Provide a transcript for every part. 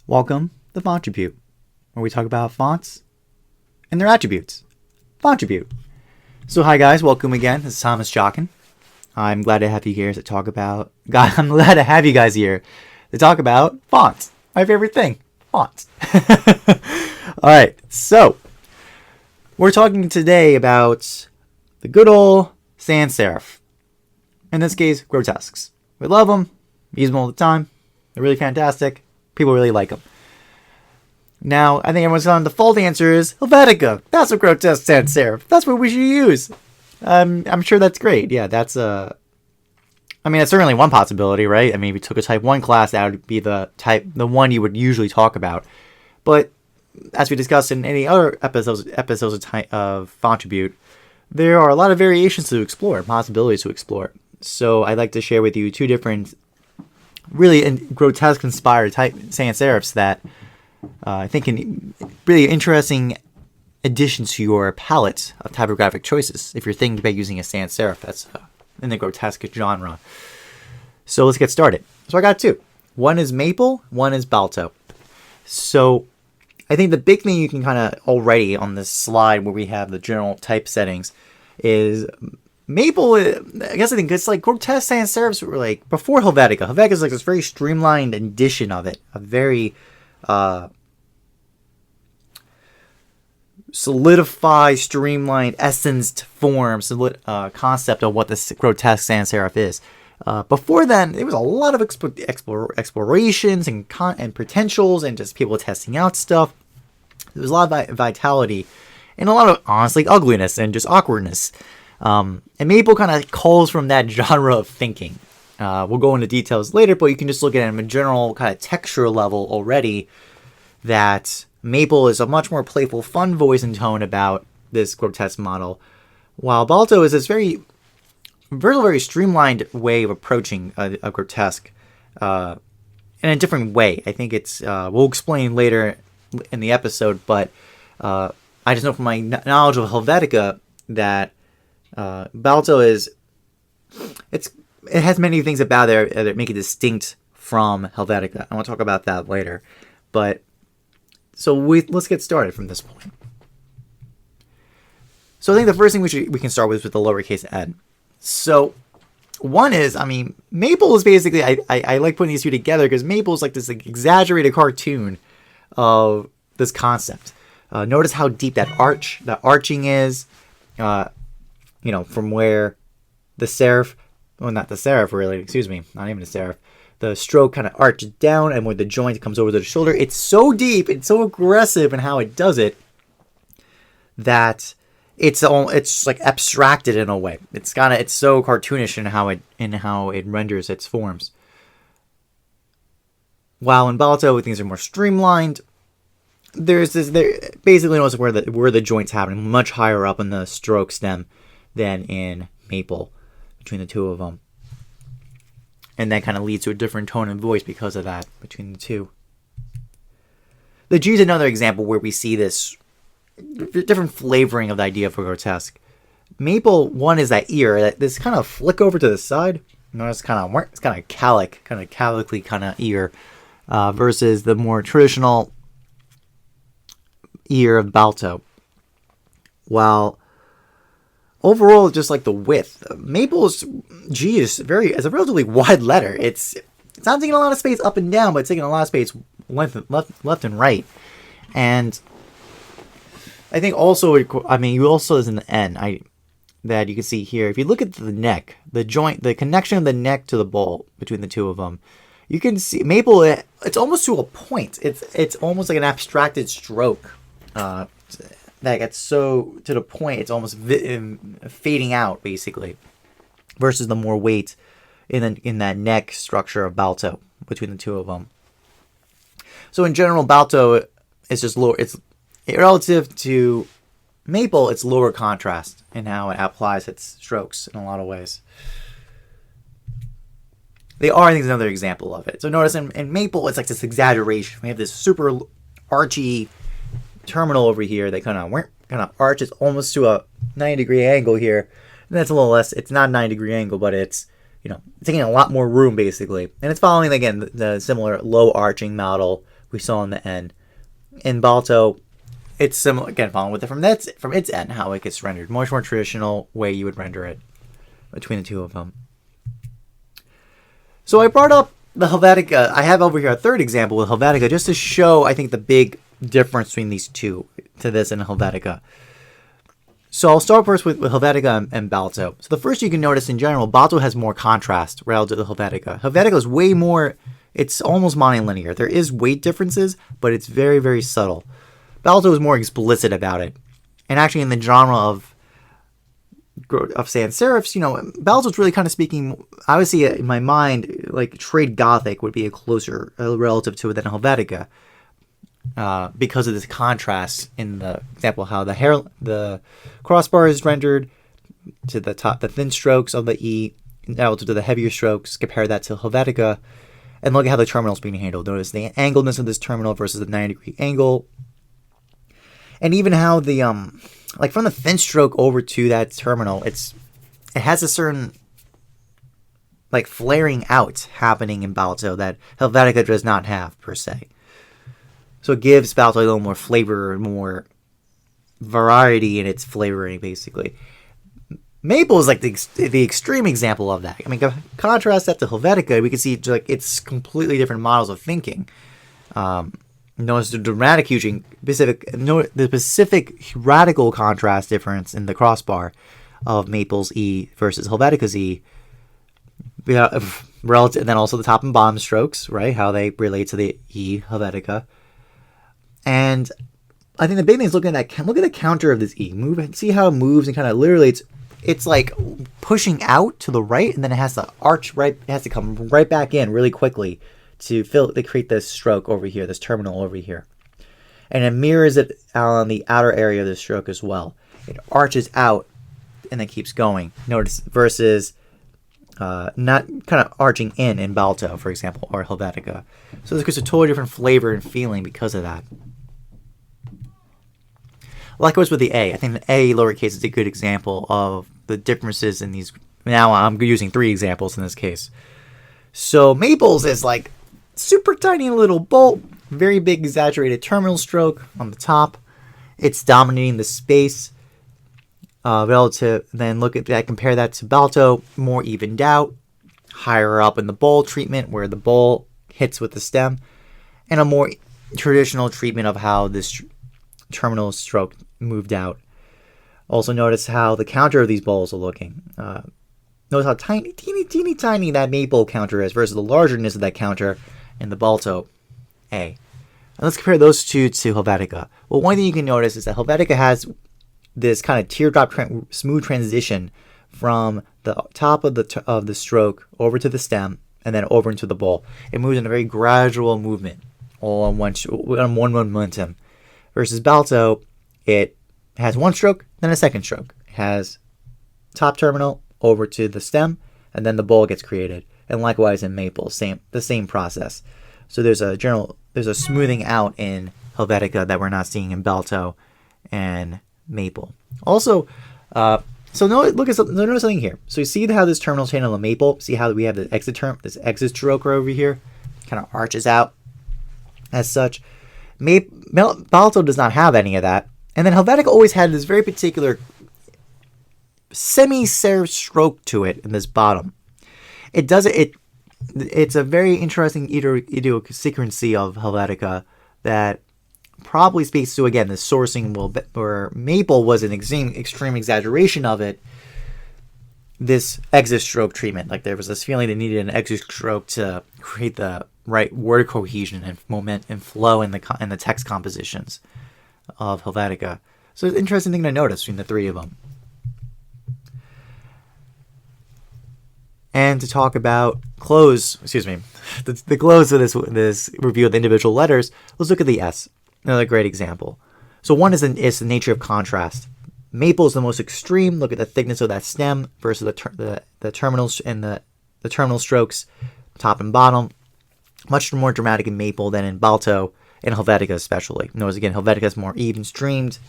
Welcome to Fontribute, where we talk about fonts and their attributes. Fontribute. So hi guys, welcome again. This is Thomas Jockin. I'm glad to have you here to talk about. I'm glad to have you guys here to talk about fonts. My favorite thing, fonts. All right, so we're talking today about the good old sans serif. In this case, grotesques. We love them. We use them all the time. They're really fantastic. People really like them. Now, I think everyone's on the default answer is Helvetica. That's a grotesque sans serif. That's what we should use. I'm sure that's great. Yeah, that's that's certainly one possibility, right? I mean, if you took a Type 1 class, that would be the one you would usually talk about. But as we discussed in any other episodes of Fontribute, there are a lot of variations to explore, possibilities to explore. So I'd like to share with you two different really grotesque inspired type sans serifs that I think can really interesting addition to your palette of typographic choices if you're thinking about using a sans serif that's in the grotesque genre. So let's get started. So I got two. One is Maple, one is Balto. So I think the big thing you can kind of already on this slide where we have the general type settings is Maple. I think it's like grotesque sans serifs were like before Helvetica. Helvetica is like this very streamlined edition of it, a very solidified, streamlined, essenced form, concept of what the grotesque sans serif is. Before then, there was a lot of explorations and potentials, and just people testing out stuff. There was a lot of vitality, and a lot of honestly ugliness and just awkwardness. And Maple kind of calls from that genre of thinking. We'll go into details later, but you can just look at it on a general kind of texture level already that Maple is a much more playful, fun voice and tone about this grotesque model, while Balto is this very, very streamlined way of approaching a grotesque in a different way. I think it's, we'll explain later in the episode, but I just know from my knowledge of Helvetica that Balto it has many things about it that make it distinct from Helvetica. I want to talk about that later. But so let's get started from this point. So I think the first thing we can start with the lowercase n. So one is, Maple is basically, I like putting these two together because Maple is like this exaggerated cartoon of this concept. Notice how deep that arching is. From where the serif, well, not the serif really, excuse me, not even the serif, the stroke kind of arches down and where the joint comes over to the shoulder. It's so deep, it's so aggressive in how it does it that it's like abstracted in a way. It's so cartoonish in how it renders its forms. While in Balto, things are more streamlined. Basically notice where the joints happen much higher up in the stroke stem than in Maple between the two of them. And that kind of leads to a different tone and voice because of that between the two. The G is another example where we see this different flavoring of the idea for grotesque. Maple, one is that ear, this kind of flick over to the side. Notice it's kind of calically kind of ear versus the more traditional ear of Balto. While overall, just like the width, Maple's G is a relatively wide letter. It's not taking a lot of space up and down, but it's taking a lot of space left and right. And I think also, you also is in the N that you can see here. If you look at the neck, the joint, the connection of the neck to the bowl between the two of them, you can see Maple. It's almost to a point. It's almost like an abstracted stroke. That gets so to the point it's almost fading out basically, versus the more weight in that neck structure of Balto between the two of them. So in general, Balto is just lower. It's relative to Maple. It's lower contrast in how it applies its strokes in a lot of ways. I think, is another example of it. So notice in Maple, it's like this exaggeration. We have this super archy terminal over here that kind of arches almost to a 90-degree angle here, and that's a little less. It's not a 90-degree angle, but it's taking a lot more room basically, and it's following again the similar low arching model we saw on the end. In Balto, it's similar, again, following with it from its end, how it gets rendered. Much more traditional way you would render it between the two of them. So I brought up the Helvetica. I have over here a third example with Helvetica just to show, I think, the big difference between these two, to this and Helvetica. So I'll start first with Helvetica and Balto. So the first you can notice in general, Balto has more contrast relative to Helvetica. Helvetica is way more, it's almost monolinear. There is weight differences, but it's very, very subtle. Balto is more explicit about it. And actually in the genre of sans serifs, you know, Balto's really kind of speaking, I would see it in my mind, like trade Gothic would be a closer relative to it than Helvetica. Because of this contrast in the example, how the crossbar is rendered to the top, the thin strokes of the E, relative to the heavier strokes. Compare that to Helvetica, and look at how the terminal is being handled. Notice the angledness of this terminal versus the 90-degree angle, and even how the like from the thin stroke over to that terminal, it has a certain like flaring out happening in Balto that Helvetica does not have per se. So it gives Balto a little more flavor, more variety in its flavoring, basically. Maple is like the extreme example of that. I mean, contrast that to Helvetica, we can see like it's completely different models of thinking. Notice the dramatic, the specific radical contrast difference in the crossbar of Maple's E versus Helvetica's E. Relative, and then also the top and bottom strokes, right? How they relate to the E Helvetica. And I think the big thing is look at the counter of this E. See how it moves and kind of literally it's like pushing out to the right, and then it has to arch right. It has to come right back in really quickly to create this stroke over here, this terminal over here, and it mirrors it on the outer area of the stroke as well. It arches out and then keeps going. Notice versus not kind of arching in Balto, for example, or Helvetica. So there's a totally different flavor and feeling because of that. Likewise with the A. I think the A lowercase is a good example of the differences in these. Now I'm using 3 examples in this case. So Maple's is like super tiny little bolt, very big exaggerated terminal stroke on the top. It's dominating the space relative. Then look at that, compare that to Balto, more evened out, higher up in the bowl treatment where the bowl hits with the stem, and a more traditional treatment of how this terminal stroke moved out. Also notice how the counter of these bowls are looking. Notice how teeny tiny that Maple counter is versus the largeness of that counter in the Balto A. And let's compare those two to Helvetica. Well, one thing you can notice is that Helvetica has this kind of teardrop smooth transition from the top of the stroke over to the stem and then over into the bowl. It moves in a very gradual movement, all on one momentum. Versus Balto, it has one stroke, then a second stroke. It has top terminal over to the stem, and then the bowl gets created. And likewise in Maple, the same process. So there's a smoothing out in Helvetica that we're not seeing in Balto and Maple. Also, notice something here. So you see how this terminal chain on the Maple, see how we have this exit stroke over here, kind of arches out as such. Balto does not have any of that. And then Helvetica always had this very particular semi-serif stroke to it in this bottom. It's a very interesting idiosyncrasy of Helvetica that probably speaks to, again, the sourcing where Maple was an extreme exaggeration of it. This exit stroke treatment, like there was this feeling they needed an exit stroke to create the right word cohesion and moment and flow in the text compositions of Helvetica. So it's an interesting thing to notice between the 3 of them. And to talk about the close of this review of the individual letters, let's look at the S. Another great example. So one is the nature of contrast. Maple is the most extreme. Look at the thickness of that stem versus the terminals and the terminal strokes, top and bottom. Much more dramatic in Maple than in Balto and Helvetica especially. Notice again, Helvetica is more even streamed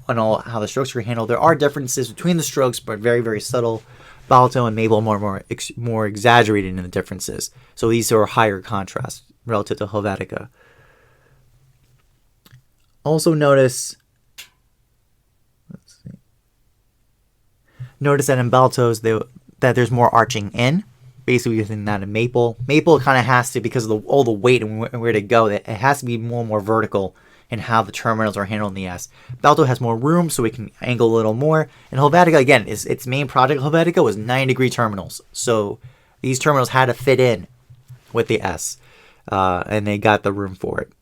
on how the strokes are handled. There are differences between the strokes, but very, very subtle. Balto and Maple more exaggerated in the differences. So these are higher contrast relative to Helvetica. Also notice that in Baltos that there's more arching in. Basically, within that in Maple. Maple kind of has to, because of all the weight and where to go, it has to be more and more vertical in how the terminals are handled in the S. Balto has more room, so we can angle a little more. And Helvetica, again, its main project, Helvetica, was 90-degree terminals. So these terminals had to fit in with the S, and they got the room for it.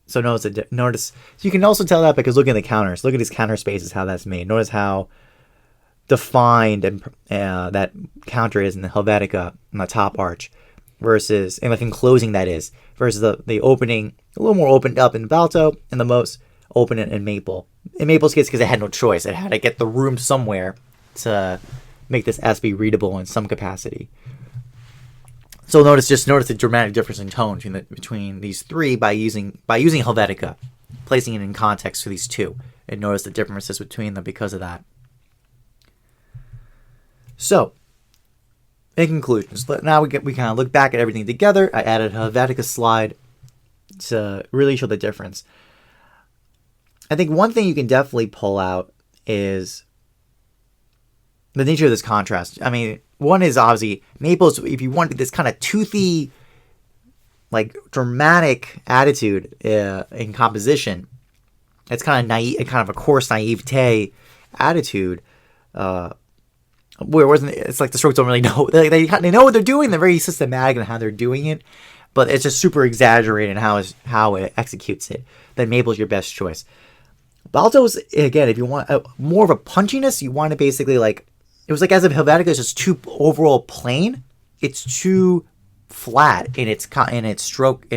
So notice. So you can also tell that because look at the counters. Look at these counter spaces, how that's made. Notice how defined and that counter is in the Helvetica on the top arch, versus, and like enclosing that is, versus the opening a little more opened up in Balto and the most open in Maple. In Maple's case, because it had no choice, it had to get the room somewhere to make this S be readable in some capacity. So notice the dramatic difference in tone between these three by using Helvetica, placing it in context for these two, and notice the differences between them because of that. So, in conclusion, now we kind of look back at everything together. I added a Helvetica slide to really show the difference. I think one thing you can definitely pull out is the nature of this contrast. I mean, one is obviously Maple's, if you want this kind of toothy, like dramatic attitude in composition, it's kind of naive, kind of a coarse naivete attitude. Where wasn't it's like the Strokes don't really know. They know what they're doing. They're very systematic in how they're doing it, but it's just super exaggerated in how it executes it. Then Maple's your best choice. Balto's, again, if you want more of a punchiness, you want to basically like, it was like as if Helvetica is just too overall plain. It's too flat in its stroke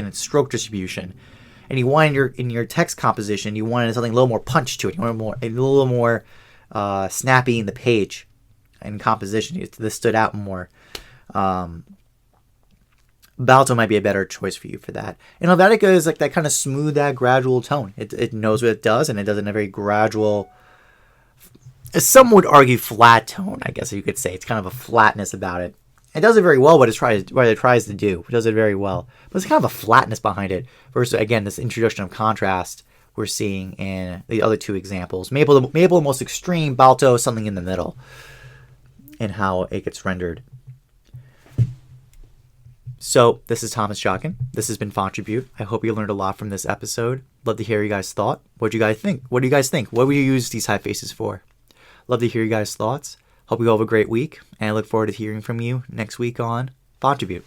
distribution, and you want in your text composition, you wanted something a little more punch to it. You want a little more snappy in the page and composition. This stood out more. Balto might be a better choice for you for that. And Helvetica is like that kind of smooth, that gradual tone. It knows what it does, and it does it in a very gradual, some would argue flat tone, I guess you could say. It's kind of a flatness about it. It does it very well, what it tries to do. It does it very well. But it's kind of a flatness behind it. Versus, again, this introduction of contrast we're seeing in the other two examples. Maple the most extreme, Balto something in the middle in how it gets rendered. So, this is Thomas Jockin. This has been Fontribute. I hope you learned a lot from this episode. Love to hear you guys' thought. What do you guys think? What would you use these typefaces for? Love to hear you guys' thoughts. Hope you all have a great week, and I look forward to hearing from you next week on Fontribute.